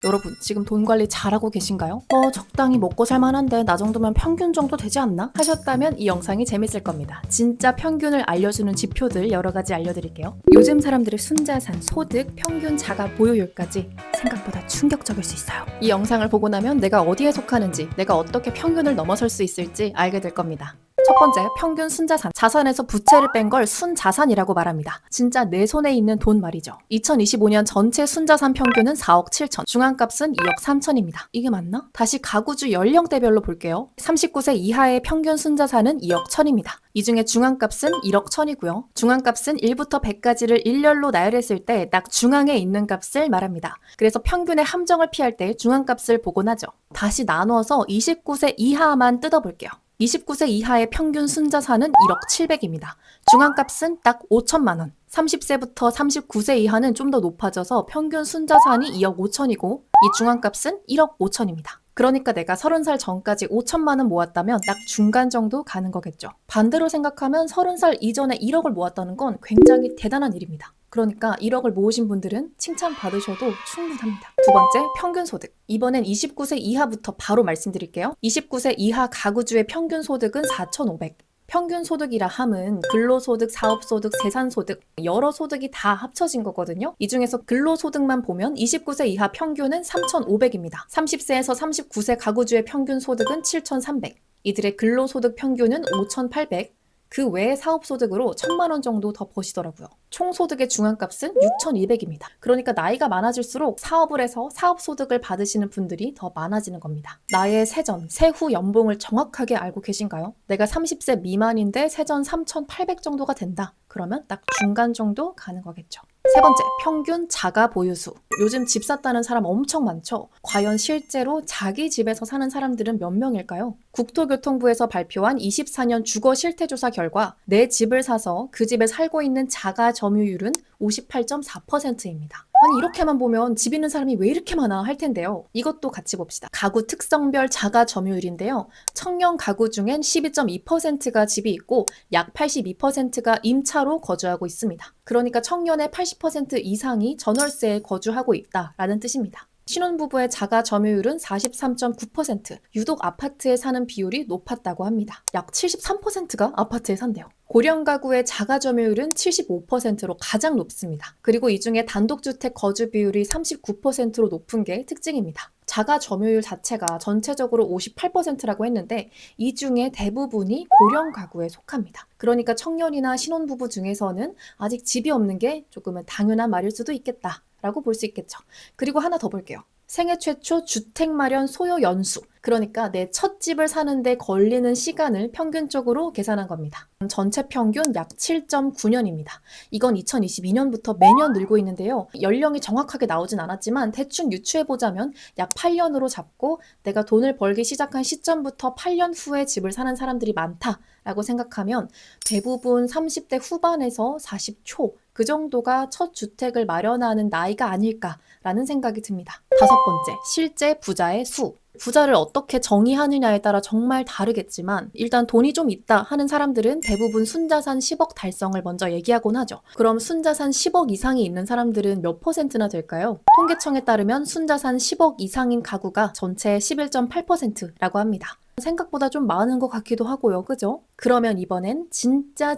여러분, 지금 돈 관리 잘하고 계신가요? 적당히 먹고 살만한데 나 정도면 평균 정도 되지 않나? 하셨다면 이 영상이 재밌을 겁니다. 진짜 평균을 알려주는 지표들 여러 가지 알려드릴게요. 요즘 사람들의 순자산, 소득, 평균 자가 보유율까지 생각보다 충격적일 수 있어요. 이 영상을 보고 나면 내가 어디에 속하는지, 내가 어떻게 평균을 넘어설 수 있을지 알게 될 겁니다. 첫 번째, 평균 순자산. 자산에서 부채를 뺀 걸 순자산이라고 말합니다. 진짜 내 손에 있는 돈 말이죠. 2025년 전체 순자산 평균은 4억 7천, 중앙값은 2억 3천입니다. 이게 맞나? 다시 가구주 연령대별로 볼게요. 39세 이하의 평균 순자산은 2억 1천입니다. 이 중에 중앙값은 1억 1천이고요. 중앙값은 1부터 100까지를 일렬로 나열했을 때 딱 중앙에 있는 값을 말합니다. 그래서 평균의 함정을 피할 때 중앙값을 보곤 하죠. 다시 나누어서 29세 이하만 뜯어볼게요. 29세 이하의 평균 순자산은 1억 7백입니다. 중앙값은 딱 5천만 원. 30세부터 39세 이하는 좀 더 높아져서 평균 순자산이 2억 5천이고 이 중앙값은 1억 5천입니다. 그러니까 내가 30살 전까지 5천만 원 모았다면 딱 중간 정도 가는 거겠죠. 반대로 생각하면 30살 이전에 1억을 모았다는 건 굉장히 대단한 일입니다. 그러니까 1억을 모으신 분들은 칭찬받으셔도 충분합니다. 두 번째, 평균 소득. 이번엔 29세 이하부터 바로 말씀드릴게요. 29세 이하 가구주의 평균 소득은 4,500. 평균 소득이라 함은 근로소득, 사업소득, 재산소득 여러 소득이 다 합쳐진 거거든요. 이 중에서 근로소득만 보면 29세 이하 평균은 3,500입니다. 30세에서 39세 가구주의 평균 소득은 7,300. 이들의 근로소득 평균은 5,800. 그 외에 사업소득으로 1,000만 원 정도 더 버시더라고요. 총소득의 중앙값은 6,200입니다. 그러니까 나이가 많아질수록 사업을 해서 사업소득을 받으시는 분들이 더 많아지는 겁니다. 나의 세전, 세후 연봉을 정확하게 알고 계신가요? 내가 30세 미만인데 세전 3,800 정도가 된다. 그러면 딱 중간 정도 가는 거겠죠. 세 번째, 평균 자가 보유수. 요즘 집 샀다는 사람 엄청 많죠? 과연 실제로 자기 집에서 사는 사람들은 몇 명일까요? 국토교통부에서 발표한 24년 주거 실태조사 결과 내 집을 사서 그 집에 살고 있는 자가 점유율은 58.4%입니다. 아니 이렇게만 보면 집 있는 사람이 왜 이렇게 많아 할 텐데요. 이것도 같이 봅시다. 가구 특성별 자가 점유율인데요. 청년 가구 중엔 12.2%가 집이 있고 약 82%가 임차로 거주하고 있습니다. 그러니까 청년의 80% 이상이 전월세에 거주하고 있다라는 뜻입니다. 신혼부부의 자가 점유율은 43.9%, 유독 아파트에 사는 비율이 높았다고 합니다. 약 73%가 아파트에 산대요. 고령 가구의 자가 점유율은 75%로 가장 높습니다. 그리고 이 중에 단독주택 거주 비율이 39%로 높은 게 특징입니다. 자가 점유율 자체가 전체적으로 58%라고 했는데 이 중에 대부분이 고령 가구에 속합니다. 그러니까 청년이나 신혼부부 중에서는 아직 집이 없는 게 조금은 당연한 말일 수도 있겠다. 라고 볼 수 있겠죠. 그리고 하나 더 볼게요. 생애 최초 주택 마련 소요 연수. 그러니까 내 첫 집을 사는데 걸리는 시간을 평균적으로 계산한 겁니다. 전체 평균 약 7.9년입니다. 이건 2022년부터 매년 늘고 있는데요. 연령이 정확하게 나오진 않았지만 대충 유추해보자면 약 8년으로 잡고 내가 돈을 벌기 시작한 시점부터 8년 후에 집을 사는 사람들이 많다라고 생각하면 대부분 30대 후반에서 40초 그 정도가 첫 주택을 마련하는 나이가 아닐까라는 생각이 듭니다. 다섯 번째, 실제 부자의 수. 부자를 어떻게 정의하느냐에 따라 정말 다르겠지만 일단 돈이 좀 있다 하는 사람들은 대부분 순자산 10억 달성을 먼저 얘기하곤 하죠. 그럼 순자산 10억 이상이 있는 사람들은 몇 퍼센트나 될까요? 통계청에 따르면 순자산 10억 이상인 가구가 전체의 11.8%라고 합니다. 생각보다 좀 많은 것 같기도 하고요. 그죠? 그러면 이번엔 진짜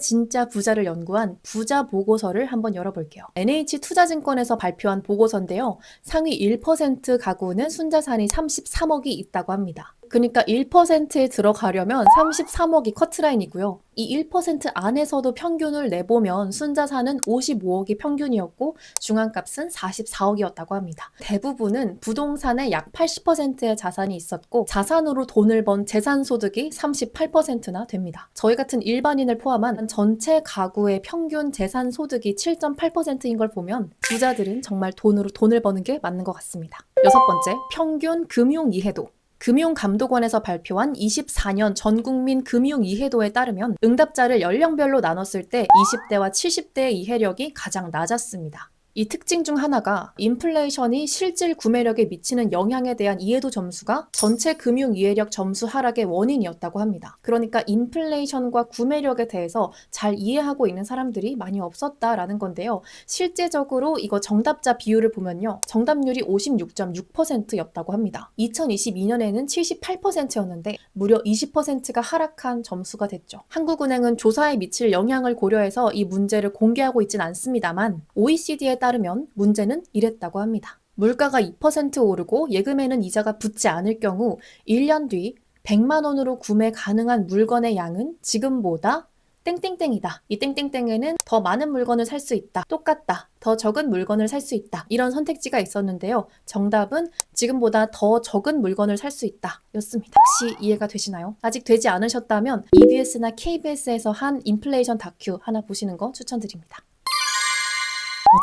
부자를 연구한 부자 보고서를 한번 열어볼게요. NH투자증권에서 발표한 보고서인데요. 상위 1% 가구는 순자산이 33억이 있다고 합니다. 그러니까 1%에 들어가려면 33억이 커트라인이고요. 이 1% 안에서도 평균을 내보면 순자산은 55억이 평균이었고 중앙값은 44억이었다고 합니다. 대부분은 부동산의 약 80%의 자산이 있었고 자산으로 돈을 번 재산소득이 38%나 됩니다. 저희 같은 일반인을 포함한 전체 가구의 평균 재산소득이 7.8%인 걸 보면 부자들은 정말 돈으로 돈을 버는 게 맞는 것 같습니다. 여섯 번째, 평균 금융 이해도. 금융감독원에서 발표한 24년 전국민 금융 이해도에 따르면 응답자를 연령별로 나눴을 때 20대와 70대의 이해력이 가장 낮았습니다. 이 특징 중 하나가 인플레이션이 실질 구매력에 미치는 영향에 대한 이해도 점수가 전체 금융 이해력 점수 하락의 원인이었다고 합니다. 그러니까 인플레이션과 구매력에 대해서 잘 이해하고 있는 사람들이 많이 없었다라는 건데요. 실제적으로 이거 정답자 비율을 보면요. 정답률이 56.6%였다고 합니다. 2022년에는 78%였는데 무려 20%가 하락한 점수가 됐죠. 한국은행은 조사에 미칠 영향을 고려해서 이 문제를 공개하고 있진 않습니다만 OECD에 따르면 문제는 이랬다고 합니다. 물가가 2% 오르고 예금에는 이자가 붙지 않을 경우 1년 뒤 100만 원으로 구매 가능한 물건의 양은 지금보다 땡땡땡이다. 이 땡땡땡에는 더 많은 물건을 살 수 있다. 똑같다. 더 적은 물건을 살 수 있다. 이런 선택지가 있었는데요. 정답은 지금보다 더 적은 물건을 살 수 있다. 였습니다. 혹시 이해가 되시나요? 아직 되지 않으셨다면 EBS나 KBS에서 한 인플레이션 다큐 하나 보시는 거 추천드립니다.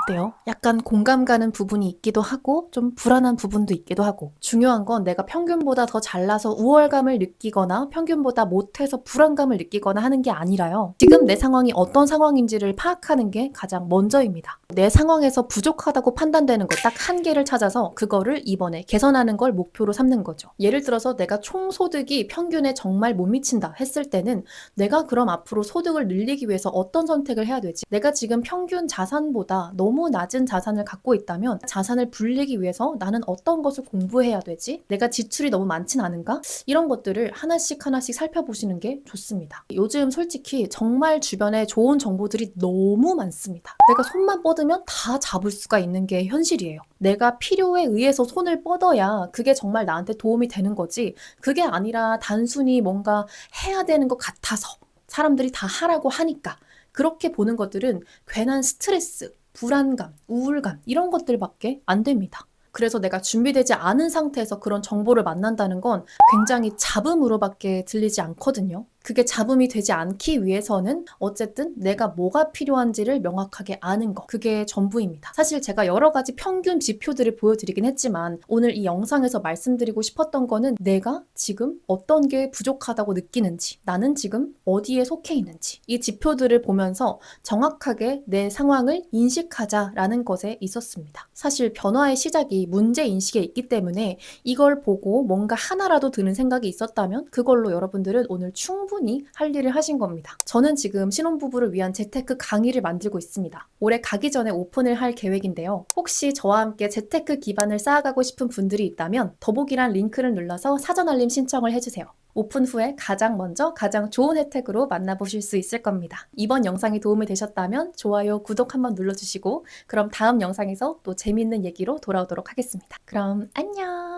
어때요? 약간 공감 가는 부분이 있기도 하고 좀 불안한 부분도 있기도 하고 중요한 건 내가 평균보다 더 잘나서 우월감을 느끼거나 평균보다 못해서 불안감을 느끼거나 하는 게 아니라요. 지금 내 상황이 어떤 상황인지를 파악하는 게 가장 먼저입니다. 내 상황에서 부족하다고 판단되는 것 딱 한 개를 찾아서 그거를 이번에 개선하는 걸 목표로 삼는 거죠. 예를 들어서 내가 총 소득이 평균에 정말 못 미친다 했을 때는 내가 그럼 앞으로 소득을 늘리기 위해서 어떤 선택을 해야 되지? 내가 지금 평균 자산보다 너무 낮은 자산을 갖고 있다면 자산을 불리기 위해서 나는 어떤 것을 공부해야 되지? 내가 지출이 너무 많진 않은가? 이런 것들을 하나씩 하나씩 살펴보시는 게 좋습니다. 요즘 솔직히 정말 주변에 좋은 정보들이 너무 많습니다. 내가 손만 뻗으면 다 잡을 수가 있는 게 현실이에요. 내가 필요에 의해서 손을 뻗어야 그게 정말 나한테 도움이 되는 거지. 그게 아니라 단순히 뭔가 해야 되는 것 같아서 사람들이 다 하라고 하니까 그렇게 보는 것들은 괜한 스트레스, 불안감, 우울감 이런 것들밖에 안 됩니다. 그래서 내가 준비되지 않은 상태에서 그런 정보를 만난다는 건 굉장히 잡음으로밖에 들리지 않거든요. 그게 잡음이 되지 않기 위해서는 어쨌든 내가 뭐가 필요한지를 명확하게 아는 거, 그게 전부입니다. 사실 제가 여러 가지 평균 지표들을 보여드리긴 했지만 오늘 이 영상에서 말씀드리고 싶었던 거는 내가 지금 어떤 게 부족하다고 느끼는지, 나는 지금 어디에 속해 있는지 이 지표들을 보면서 정확하게 내 상황을 인식하자라는 것에 있었습니다. 사실 변화의 시작이 문제인식에 있기 때문에 이걸 보고 뭔가 하나라도 드는 생각이 있었다면 그걸로 여러분들은 오늘 충분히 할 일을 하신 겁니다. 저는 지금 신혼부부를 위한 재테크 강의를 만들고 있습니다. 올해 가기 전에 오픈을 할 계획인데요. 혹시 저와 함께 재테크 기반을 쌓아가고 싶은 분들이 있다면 더보기란 링크를 눌러서 사전 알림 신청을 해주세요. 오픈 후에 가장 먼저 가장 좋은 혜택으로 만나보실 수 있을 겁니다. 이번 영상이 도움이 되셨다면 좋아요, 구독 한번 눌러주시고 그럼 다음 영상에서 또 재밌는 얘기로 돌아오도록 하겠습니다. 그럼 안녕!